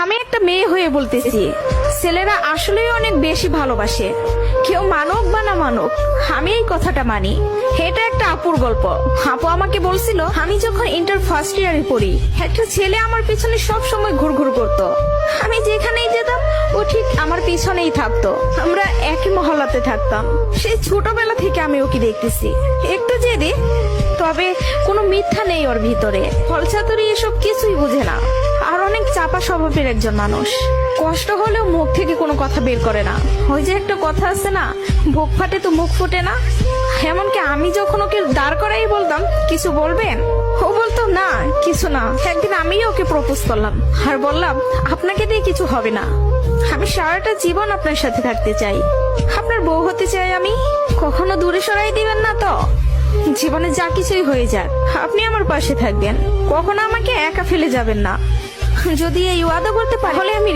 আমি একটা মেয়ে হয়ে বলতেছি, ছেলেরা আসলেই অনেক বেশি ভালোবাসে। কেউ মানুক বা না মানুক, আমি এই কথাটা মানি। এটা একটা আপুর গল্প। আপু আমাকে বলছিল, আমি যখন ইন্টার ফার্স্ট ইয়ারে পড়ি, একটা ছেলে আমার পিছনে সব সময় ঘুরঘুর করতো। আমি যেখানেই যেতাম ও ঠিক আমার পিছনেই থাকতো। আমরা একই মহল্লাতে থাকতাম। সেই ছোটবেলা থেকে আমি ওকে দেখতেছি। একটু জেদি, তবে কোনো মিথ্যা নেই ওর ভিতরে। ফলচাতুরি এসব কিছুই বুঝে না, আর অনেক চাপা স্বভাবের একজন মানুষ। কষ্ট হলেও মুখ থেকে কোনো কথা বের করে না। ওই যে একটা কথা আছে না, বুক ফাটে তো মুখ ফুটে না। এমনকি আমি যখন ওকে দাঁড় করাই বলতাম, কিছু বলবেন, ও বলতো না কিছু না। একদিন আমিও ওকে প্রপোজ করলাম আর বললাম, আপনাকে দিয়ে কিছু হবে না। আমি সারাটা জীবন আপনার সাথে থাকতে চাই, আপনার বউ হতে চাই আমি। কখনো দূরে সরাই দিবেন না তো? জীবনে যা কিছুই হয়ে যাক, আপনি আমার পাশে থাকবেন, কখনো আমাকে একা ফেলে যাবেন না। যদি এই ওয়াদা করতে পারি, তাহলে আমি